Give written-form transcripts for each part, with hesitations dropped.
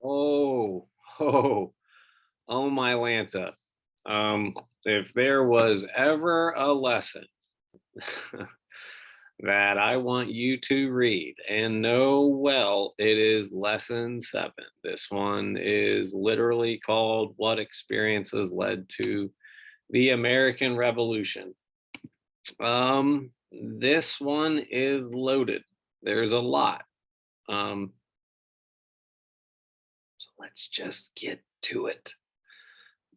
Oh, oh, oh, my Lanta. If there was ever a lesson that I want you to read and know well, it is lesson 7. This one is literally called What Experiences Led to the American Revolution. This one is loaded. There's a lot. Um, so let's just get to it.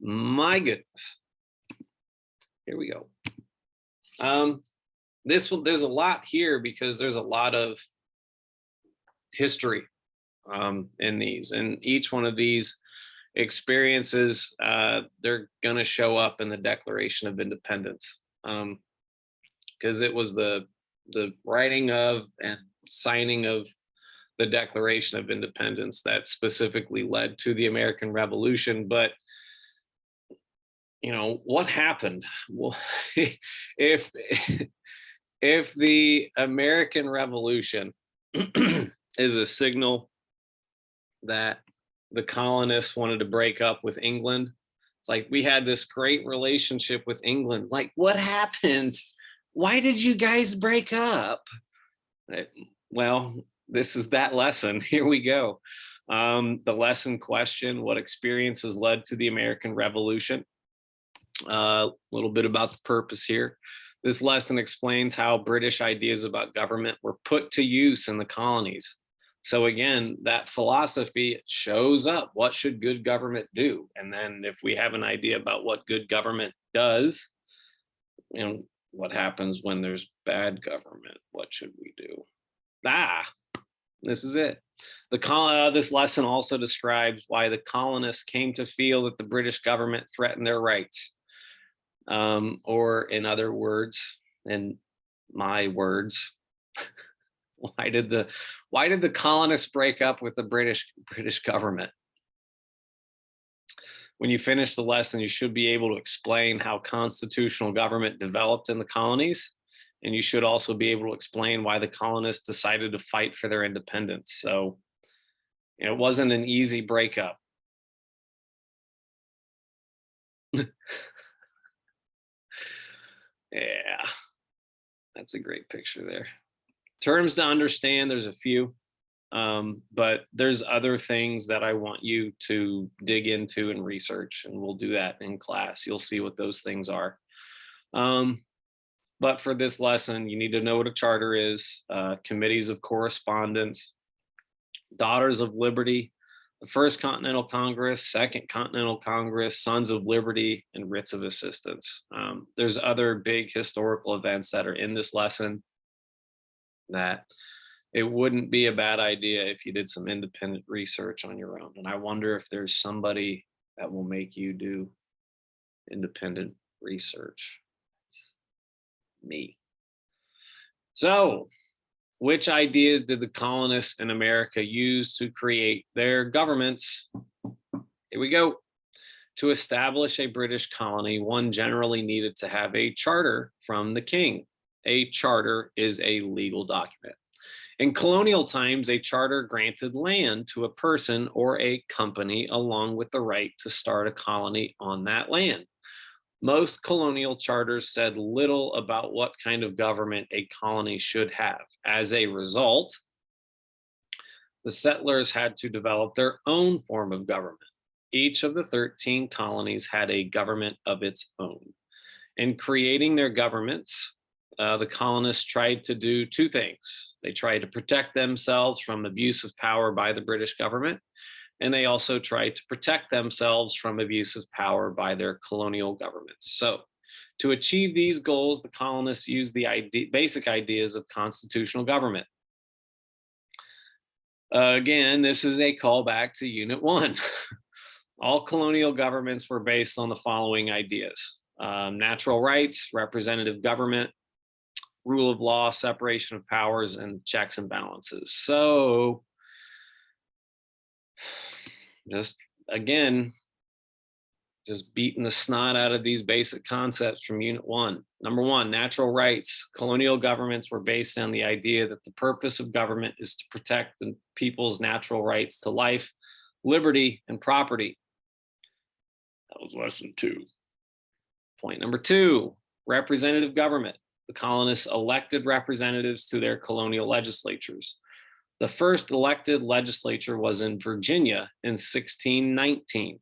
My goodness. Here we go. Um, this one, there's a lot here because there's a lot of history in these, and each one of these experiences, they're going to show up in the Declaration of Independence, because it was the writing of and signing of the Declaration of Independence that specifically led to the American Revolution. But what happened? Well, if if the American Revolution is a signal that the colonists wanted to break up with England, it's like we had this great relationship with England. Like, what happened? Why did you guys break up? Eh, Well, this is that lesson. Here we go. The lesson question: What experiences led to the American Revolution? A little bit about the purpose here. This lesson explains how British ideas about government were put to use in the colonies. So again, that philosophy shows up. What should good government do? And then if we have an idea about what good government does, what happens when there's bad government? What should we do? Ah, this is it. This lesson also describes why the colonists came to feel that the British government threatened their rights. Or in other words, in my words, why did the colonists break up with the British government? When you finish the lesson, you should be able to explain how constitutional government developed in the colonies, and you should also be able to explain why the colonists decided to fight for their independence. So it wasn't an easy breakup. Yeah, that's a great picture there. Terms to understand, there's a few, but there's other things that I want you to dig into and research, and we'll do that in class. You'll see what those things are. Um, but for this lesson, you need to know what a charter is, committees of correspondence, Daughters of Liberty, the First Continental Congress, Second Continental Congress, Sons of Liberty, and writs of assistance. There's other big historical events that are in this lesson that it wouldn't be a bad idea if you did some independent research on your own. And I wonder if there's somebody that will make you do independent research. Me. So, which ideas did the colonists in America use to create their governments? Here we go. To establish a British colony, one generally needed to have a charter from the king. A charter is a legal document. In colonial times, a charter granted land to a person or a company along with the right to start a colony on that land. Most colonial charters said little about what kind of government a colony should have. As a result, the settlers had to develop their own form of government. Each of the 13 colonies had a government of its own. In creating their governments, the colonists tried to do two things. They tried to protect themselves from abuse of power by the British government, and they also tried to protect themselves from abuse of power by their colonial governments. So, to achieve these goals, the colonists used the basic ideas of constitutional government. Again, this is a callback to Unit 1. All colonial governments were based on the following ideas: natural rights, representative government, rule of law, separation of powers, and checks and balances. So, just again, Just beating the snot out of these basic concepts from Unit 1. Number 1, natural rights. Colonial governments were based on the idea that the purpose of government is to protect the people's natural rights to life, liberty, and property. That was lesson 2. Point number 2, representative government. The colonists elected representatives to their colonial legislatures. The first elected legislature was in Virginia in 1619.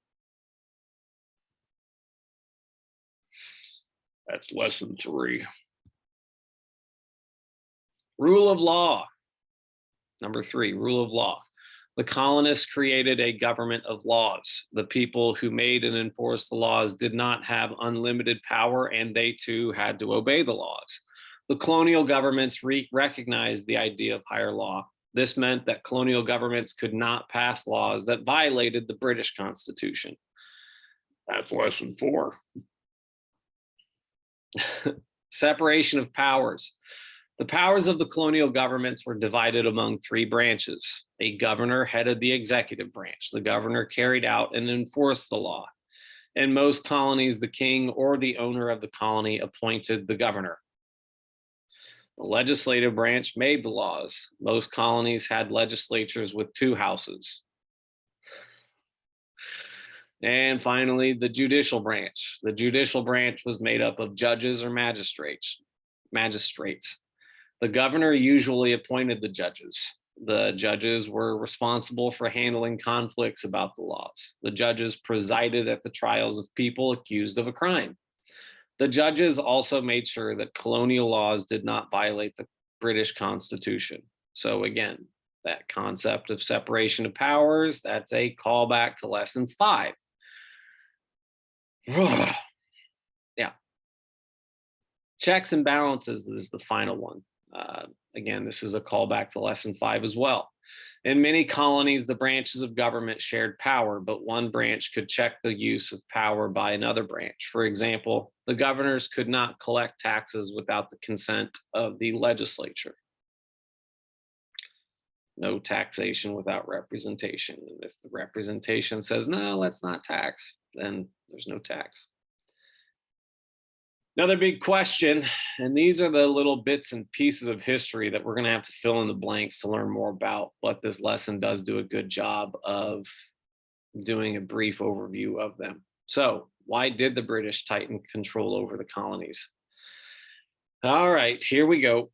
That's lesson 3. Rule of law. Number 3, rule of law. The colonists created a government of laws. The people who made and enforced the laws did not have unlimited power, and they too had to obey the laws. The colonial governments recognized the idea of higher law. This meant that colonial governments could not pass laws that violated the British Constitution. That's lesson 4. Separation of powers. The powers of the colonial governments were divided among 3 branches. A governor headed the executive branch. The governor carried out and enforced the law. In most colonies, the king or the owner of the colony appointed the governor. The legislative branch made the laws. Most colonies had legislatures with 2 houses. And finally, the judicial branch. The judicial branch was made up of judges or magistrates. The governor usually appointed the judges. The judges were responsible for handling conflicts about the laws. The judges presided at the trials of people accused of a crime. The judges also made sure that colonial laws did not violate the British Constitution. So again, that concept of separation of powers, that's a callback to lesson 5. Yeah. Checks and balances is the final one. Again, this is a callback to lesson 5 as well. In many colonies, the branches of government shared power, but one branch could check the use of power by another branch. For example, the governors could not collect taxes without the consent of the legislature. No taxation without representation. And if the representation says, no, let's not tax, then there's no tax. Another big question, and these are the little bits and pieces of history that we're going to have to fill in the blanks to learn more about, but this lesson does do a good job of doing a brief overview of them. So, why did the British tighten control over the colonies? All right, here we go.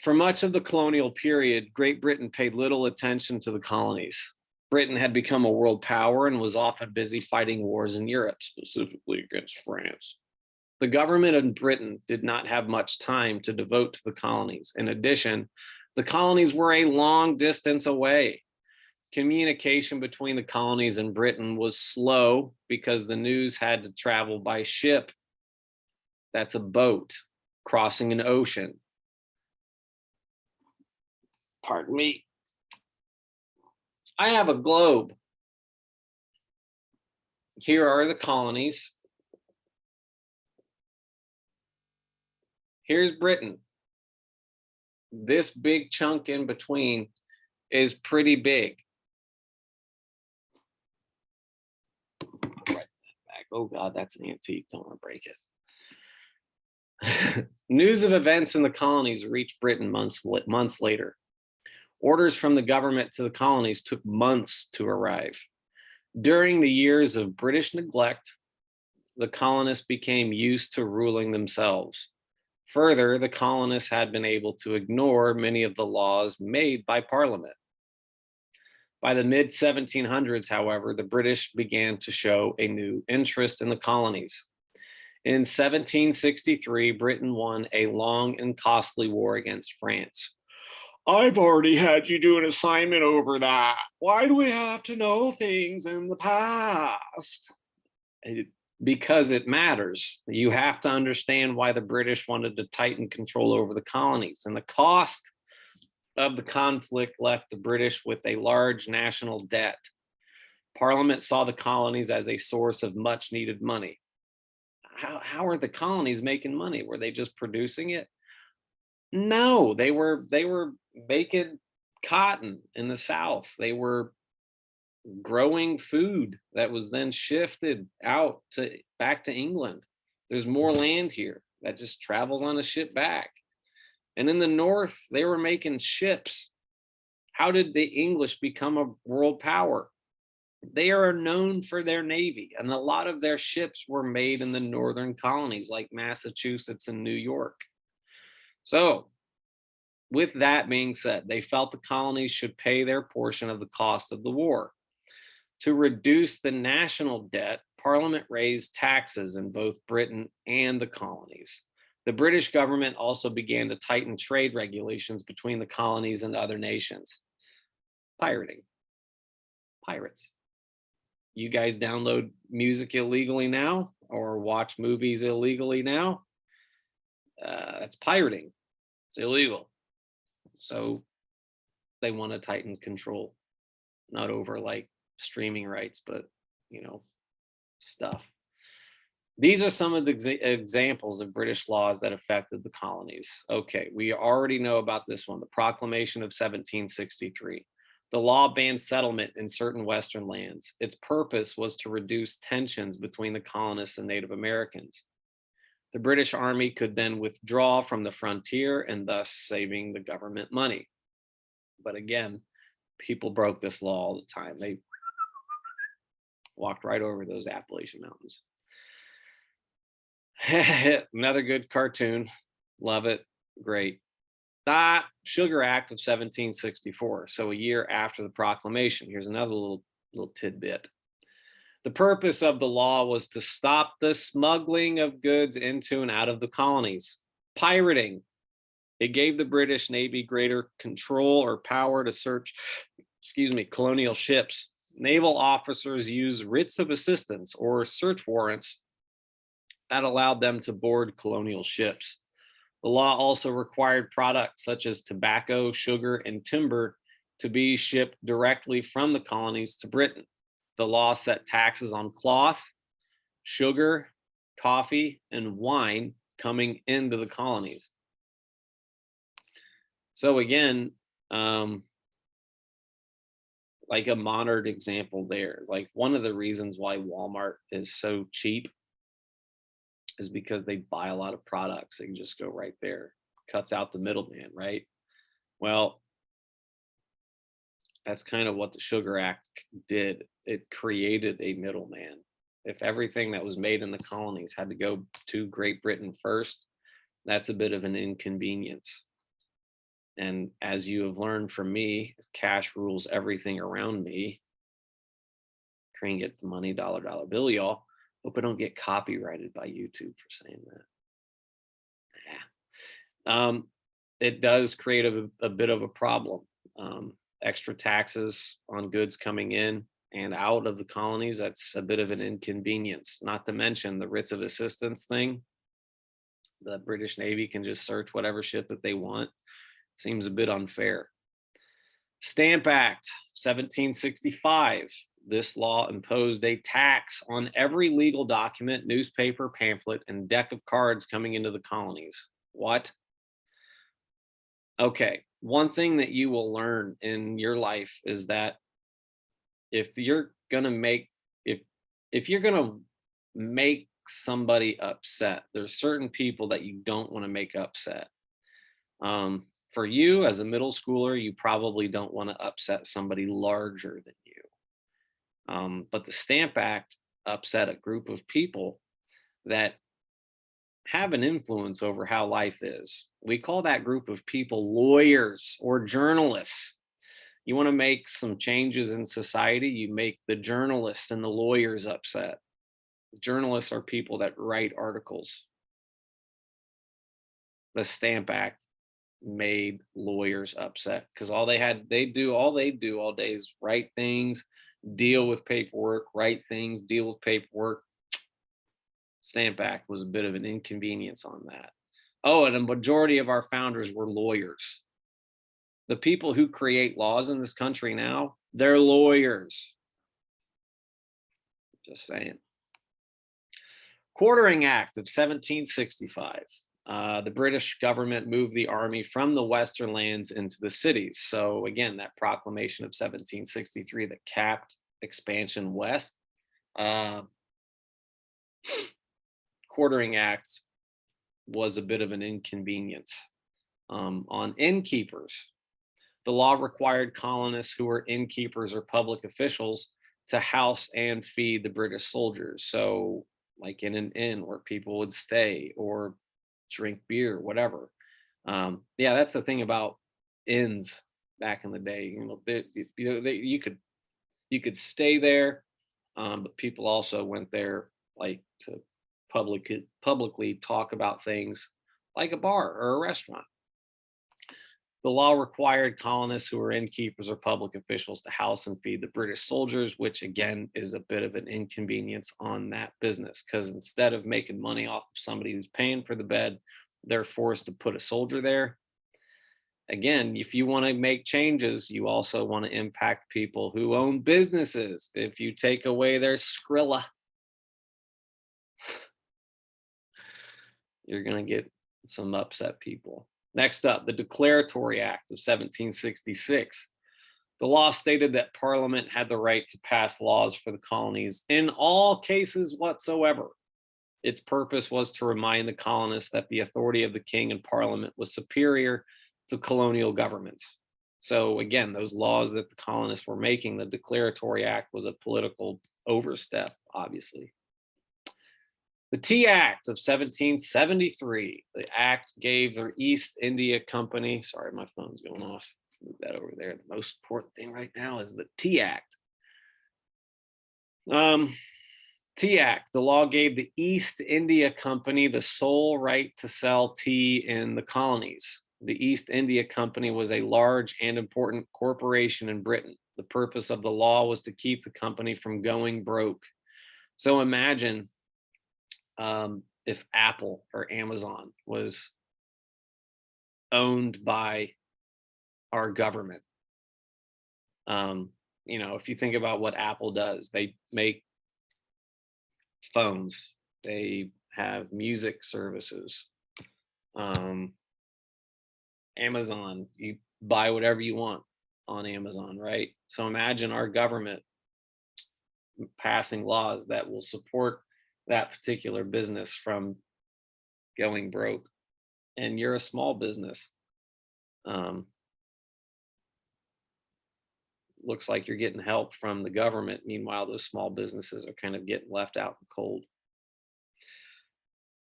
For much of the colonial period, Great Britain paid little attention to the colonies. Britain had become a world power and was often busy fighting wars in Europe, specifically against France. The government in Britain did not have much time to devote to the colonies. In addition, the colonies were a long distance away. Communication between the colonies and Britain was slow because the news had to travel by ship. That's a boat crossing an ocean. Pardon me. I have a globe. Here are the colonies. Here's Britain. This big chunk in between is pretty big. Right back. Oh God, that's an antique. Don't want to break it. News of events in the colonies reached Britain months later. Orders from the government to the colonies took months to arrive. During the years of British neglect, the colonists became used to ruling themselves. Further, the colonists had been able to ignore many of the laws made by Parliament. By the mid-1700s, however, the British began to show a new interest in the colonies. In 1763, Britain won a long and costly war against France. I've already had you do an assignment over that. Why do we have to know things in the past? Because it matters. You have to understand why the British wanted to tighten control over the colonies. And the cost of the conflict left the British with a large national debt. Parliament saw the colonies as a source of much needed money. How are the colonies making money? Were they just producing it? No, they were making cotton in the South. They were growing food that was then shifted out to back to England. There's more land here that just travels on a ship back. And in the north, they were making ships. How did the English become a world power? They are known for their navy, and a lot of their ships were made in the northern colonies like Massachusetts and New York. So, with that being said, they felt the colonies should pay their portion of the cost of the war. To reduce the national debt, Parliament raised taxes in both Britain and the colonies. The British government also began to tighten trade regulations between the colonies and other nations. Pirating. Pirates. You guys download music illegally now or watch movies illegally now? That's pirating. It's illegal. So they want to tighten control, not over like streaming rights, but stuff. These are some of the examples of British laws that affected the colonies. Okay, we already know about this one, the Proclamation of 1763. The law banned settlement in certain Western lands. Its purpose was to reduce tensions between the colonists and Native Americans. The British Army could then withdraw from the frontier and thus saving the government money. But again, people broke this law all the time. They walked right over those Appalachian Mountains. Another good cartoon. Love it. Great. The Sugar Act of 1764. So a year after the proclamation. Here's another little tidbit. The purpose of the law was to stop the smuggling of goods into and out of the colonies. Pirating. It gave the British Navy greater control or power to search, colonial ships. Naval officers used writs of assistance or search warrants that allowed them to board colonial ships. The law also required products such as tobacco, sugar, and timber to be shipped directly from the colonies to Britain. The law set taxes on cloth, sugar, coffee, and wine coming into the colonies. So again, like a modern example there, like one of the reasons why Walmart is so cheap is because they buy a lot of products. They can just go right there, cuts out the middleman, right? Well, that's kind of what the Sugar Act did. It created a middleman. If everything that was made in the colonies had to go to Great Britain first, that's a bit of an inconvenience. And as you have learned from me, if cash rules everything around me, try and get the money, dollar bill, y'all. Hope I don't get copyrighted by YouTube for saying that. Yeah. It does create a bit of a problem. Extra taxes on goods coming in and out of the colonies, that's a bit of an inconvenience. Not to mention the writs of assistance thing. The British Navy can just search whatever ship that they want. Seems a bit unfair. Stamp Act 1765. This law imposed a tax on every legal document, newspaper, pamphlet, and deck of cards coming into the colonies. What? Okay, one thing that you will learn in your life is that if you're gonna make somebody upset, there's certain people that you don't want to make upset. For you as a middle schooler, you probably don't want to upset somebody larger than you. But the Stamp Act upset a group of people that have an influence over how life is. We call that group of people lawyers or journalists. You want to make some changes in society, you make the journalists and the lawyers upset. Journalists are people that write articles. The Stamp Act made lawyers upset because all they do all day is write things, deal with paperwork, write things, deal with paperwork. Stamp Act was a bit of an inconvenience on that. Oh, and a majority of our founders were lawyers. The people who create laws in this country now, they're lawyers. Just saying. Quartering Act of 1765. The British government moved the army from the western lands into the cities. So again, that proclamation of 1763 that capped expansion west. Uh, Quartering acts was a bit of an inconvenience on innkeepers. The law required colonists who were innkeepers or public officials to house and feed the British soldiers. So, like in an inn where people would stay or drink beer, whatever. Yeah, that's the thing about inns back in the day. You could stay there, but people also went there like to publicly talk about things like a bar or a restaurant. The law required colonists who were innkeepers or public officials to house and feed the British soldiers, which again is a bit of an inconvenience on that business because instead of making money off of somebody who's paying for the bed, they're forced to put a soldier there. Again, if you want to make changes, you also want to impact people who own businesses. If you take away their Skrilla, you're going to get some upset people. Next up, the Declaratory Act of 1766. The law stated that Parliament had the right to pass laws for the colonies in all cases whatsoever. Its purpose was to remind the colonists that the authority of the king and Parliament was superior to colonial governments. So again, those laws that the colonists were making, the Declaratory Act was a political overstep, obviously. The Tea Act of 1773. The act gave the East India Company, sorry, my phone's going off. Move that over there. The most important thing right now is the Tea Act. Tea Act. The law gave the East India Company the sole right to sell tea in the colonies. The East India Company was a large and important corporation in Britain. The purpose of the law was to keep the company from going broke. So imagine if Apple or Amazon was owned by our government. If you think about what Apple does, they make phones, they have music services. Amazon, you buy whatever you want on Amazon, right? So imagine our government passing laws that will support that particular business from going broke, and you're a small business. Looks like you're getting help from the government. Meanwhile, those small businesses are kind of getting left out in the cold.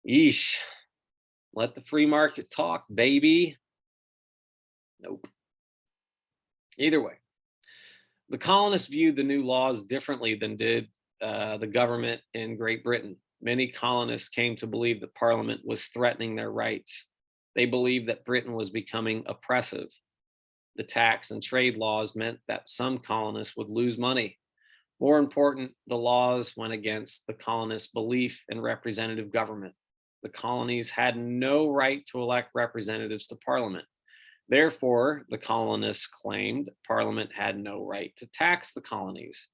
Yeesh. Let the free market talk, baby. Nope. Either way, the colonists viewed the new laws differently than did the government in Great Britain. Many colonists came to believe that Parliament was threatening their rights. They believed that Britain was becoming oppressive. The tax and trade laws meant that some colonists would lose money. More important, the laws went against the colonists' belief in representative government. The colonies had no right to elect representatives to Parliament. Therefore, the colonists claimed Parliament had no right to tax the colonies.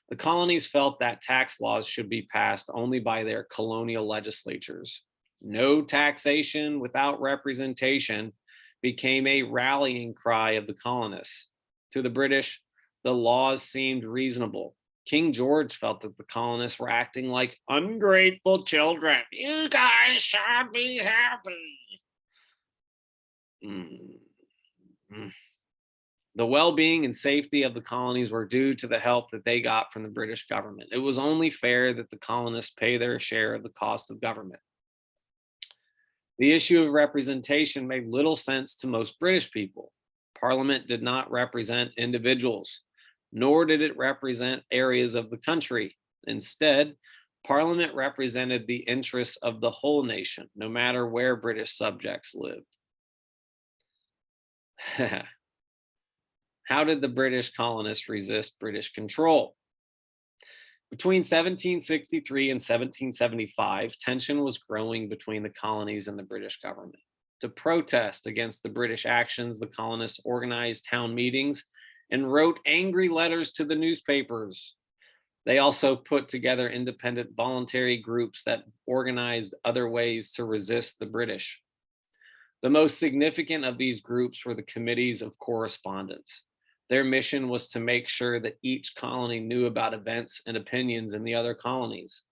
The colonies felt that tax laws should be passed only by their colonial legislatures. No taxation without representation became a rallying cry of the colonists. To the British, the laws seemed reasonable. King George felt that the colonists were acting like ungrateful children. You guys should be happy. The well-being and safety of the colonies were due to the help that they got from the British government. It was only fair that the colonists pay their share of the cost of government. The issue of representation made little sense to most British people. Parliament did not represent individuals, nor did it represent areas of the country. Instead, Parliament represented the interests of the whole nation, no matter where British subjects lived. How did the British colonists resist British control? Between 1763 and 1775, tension was growing between the colonies and the British government. To protest against the British actions, the colonists organized town meetings and wrote angry letters to the newspapers. They also put together independent voluntary groups that organized other ways to resist the British. The most significant of these groups were the Committees of Correspondence. Their mission was to make sure that each colony knew about events and opinions in the other colonies.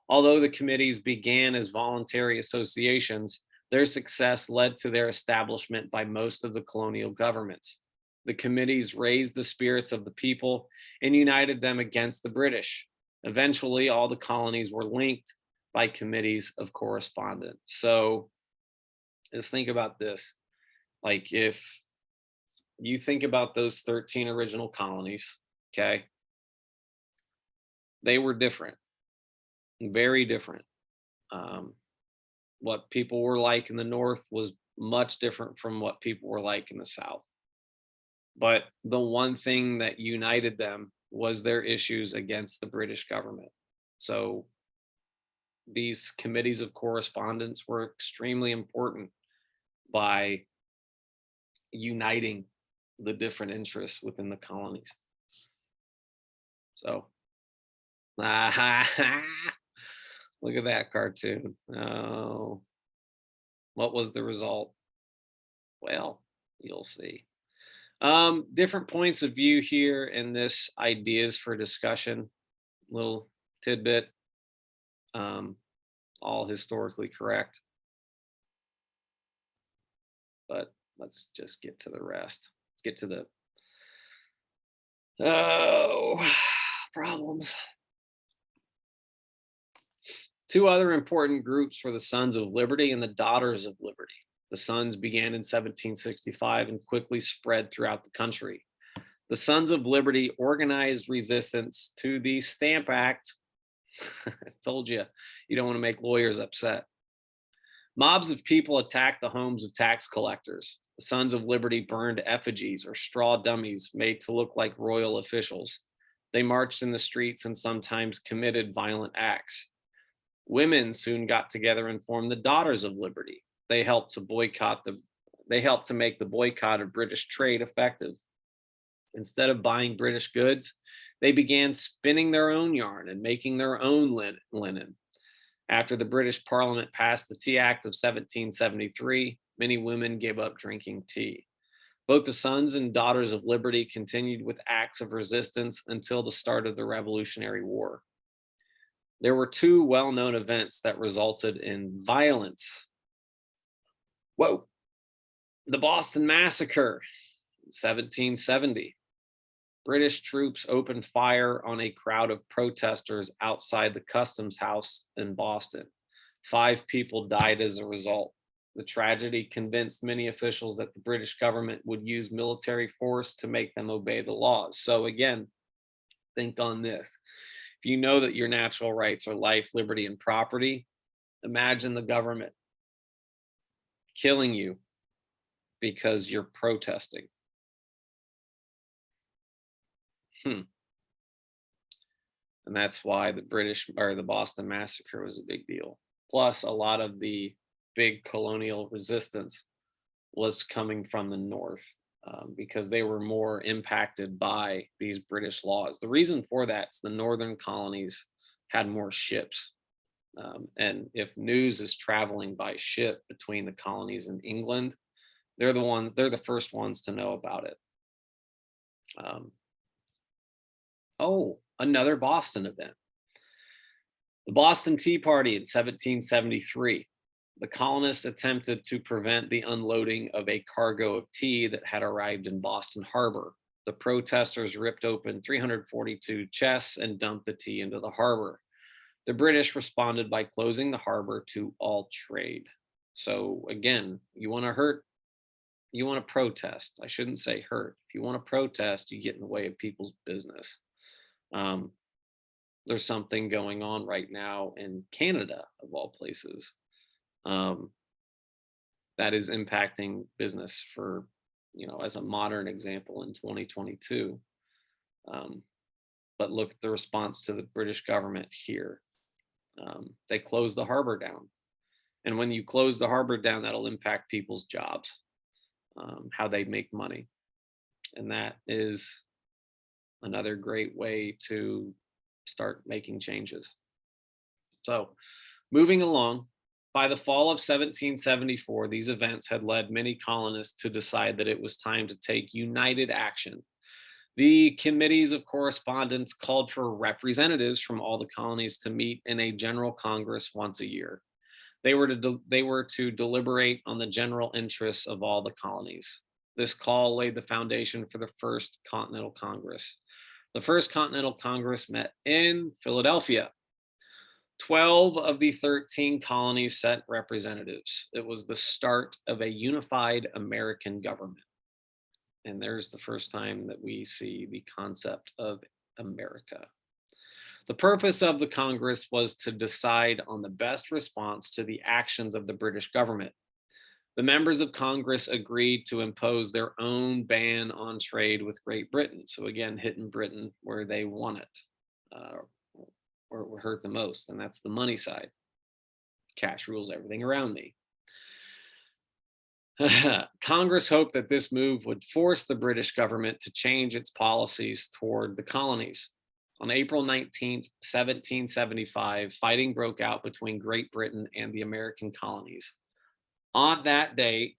Although the committees began as voluntary associations, their success led to their establishment by most of the colonial governments. The committees raised the spirits of the people and united them against the British. Eventually, all the colonies were linked by committees of correspondence. So just think about this. Like, if you think about those 13 original colonies, okay, they were different, very different. Um, what people were like in the North was much different from what people were like in the South. But the one thing that united them was their issues against the British government. So these committees of correspondence were extremely important by uniting the different interests within the colonies. So, look at that cartoon. Oh, what was the result? Well, you'll see. Different points of view here in this ideas for discussion little tidbit. Um, all historically correct. But let's just get to the rest. Let's get to the problems. Two other important groups were the Sons of Liberty and the Daughters of Liberty. The Sons began in 1765 and quickly spread throughout the country. The Sons of Liberty organized resistance to the Stamp Act. I told you, you don't want to make lawyers upset. Mobs of people attacked the homes of tax collectors. The Sons of Liberty burned effigies or straw dummies made to look like royal officials. They marched in the streets and sometimes committed violent acts. Women soon got together and formed the Daughters of Liberty. They helped to make the boycott of British trade effective. Instead of buying British goods, they began spinning their own yarn and making their own linen. After the British Parliament passed the Tea Act of 1773, many women gave up drinking tea. Both the Sons and Daughters of Liberty continued with acts of resistance until the start of the Revolutionary War. There were two well-known events that resulted in violence. Whoa! The Boston Massacre, 1770. British troops opened fire on a crowd of protesters outside the Customs House in Boston. 5 people died as a result. The tragedy convinced many officials that the British government would use military force to make them obey the laws. So again, think on this. If you know that your natural rights are life, liberty, and property, imagine the government killing you because you're protesting. And that's why the Boston Massacre was a big deal. Plus, a lot of the big colonial resistance was coming from the North because they were more impacted by these British laws. The reason for that is the Northern colonies had more ships. And if news is traveling by ship between the colonies and England, they're the first ones to know about it. Another Boston event. The Boston Tea Party in 1773. The colonists attempted to prevent the unloading of a cargo of tea that had arrived in Boston Harbor. The protesters ripped open 342 chests and dumped the tea into the harbor. The British responded by closing the harbor to all trade. So again, you want to protest. I shouldn't say hurt. If you want to protest, you get in the way of people's business. There's something going on right now in Canada, of all places, that is impacting business for, as a modern example in 2022. But look at the response to the British government here. They closed the harbor down. And when you close the harbor down, that'll impact people's jobs, how they make money. And that is another great way to start making changes. So moving along, by the fall of 1774, these events had led many colonists to decide that it was time to take united action. The committees of correspondence called for representatives from all the colonies to meet in a general congress once a year. They were to deliberate on the general interests of all the colonies. This call laid the foundation for the First Continental Congress. The First Continental Congress met in Philadelphia. 12 of the 13 colonies sent representatives. It was the start of a unified American government. And there's the first time that we see the concept of America. The purpose of the Congress was to decide on the best response to the actions of the British government. The members of Congress agreed to impose their own ban on trade with Great Britain. So again, hitting Britain where they want it, or it would hurt the most, and that's the money side. Cash rules everything around me. Congress hoped that this move would force the British government to change its policies toward the colonies. On April 19th, 1775, fighting broke out between Great Britain and the American colonies. On that day,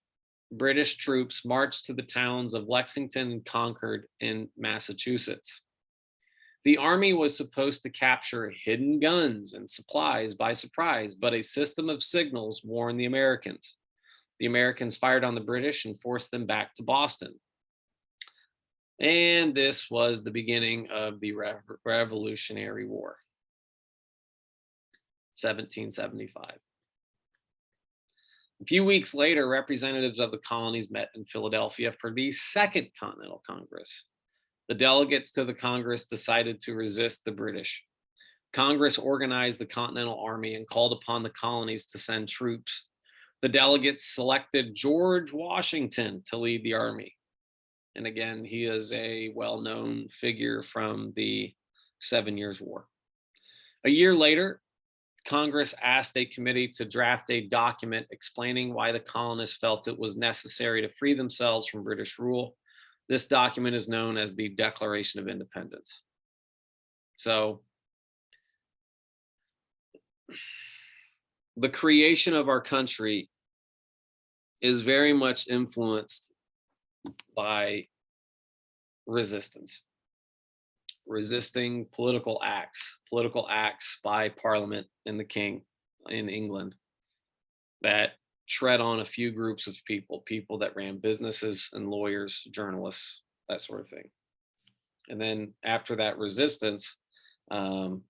British troops marched to the towns of Lexington and Concord in Massachusetts. The army was supposed to capture hidden guns and supplies by surprise, but a system of signals warned the Americans. The Americans fired on the British and forced them back to Boston. And this was the beginning of the Revolutionary War, 1775. A few weeks later, representatives of the colonies met in Philadelphia for the Second Continental Congress. The delegates to the Congress decided to resist the British. Congress organized the Continental Army and called upon the colonies to send troops. The delegates selected George Washington to lead the army. And again, he is a well-known figure from the 7 Years' War. A year later, Congress asked a committee to draft a document explaining why the colonists felt it was necessary to free themselves from British rule. This document is known as the Declaration of Independence. So, the creation of our country is very much influenced by resistance, resisting political acts by Parliament and the King in England that tread on a few groups of people that ran businesses and lawyers, journalists, that sort of thing. And then after that resistance came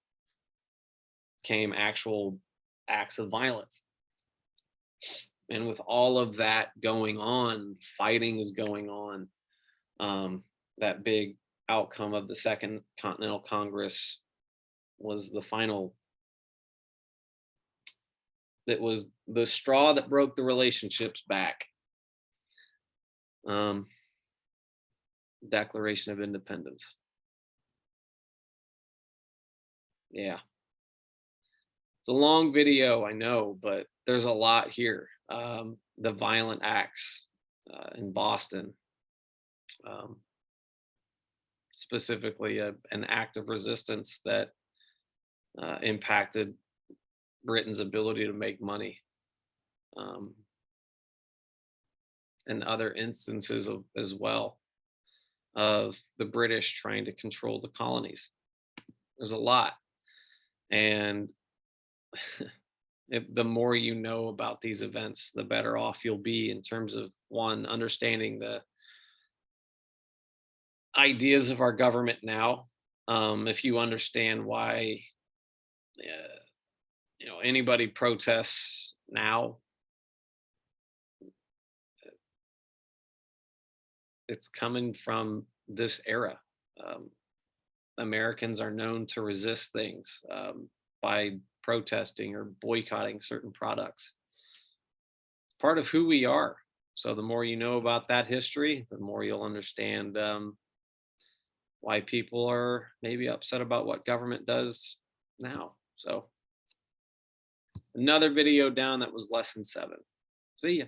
actual acts of violence. And with all of that going on, fighting is going on. That big outcome of the Second Continental Congress was the final. That was the straw that broke the relationships back. Declaration of Independence. Yeah. It's a long video, I know, but there's a lot here. The violent acts in Boston, specifically an act of resistance that impacted Britain's ability to make money, and other instances as well of the British trying to control the colonies. There's a lot, and the more you know about these events, the better off you'll be in terms of, one, understanding the ideas of our government now. If you understand why, anybody protests now, it's coming from this era. Americans are known to resist things by protesting or boycotting certain products. It's part of who we are. So the more you know about that history, the more you'll understand why people are maybe upset about what government does now. So another video down. That was lesson 7. See ya.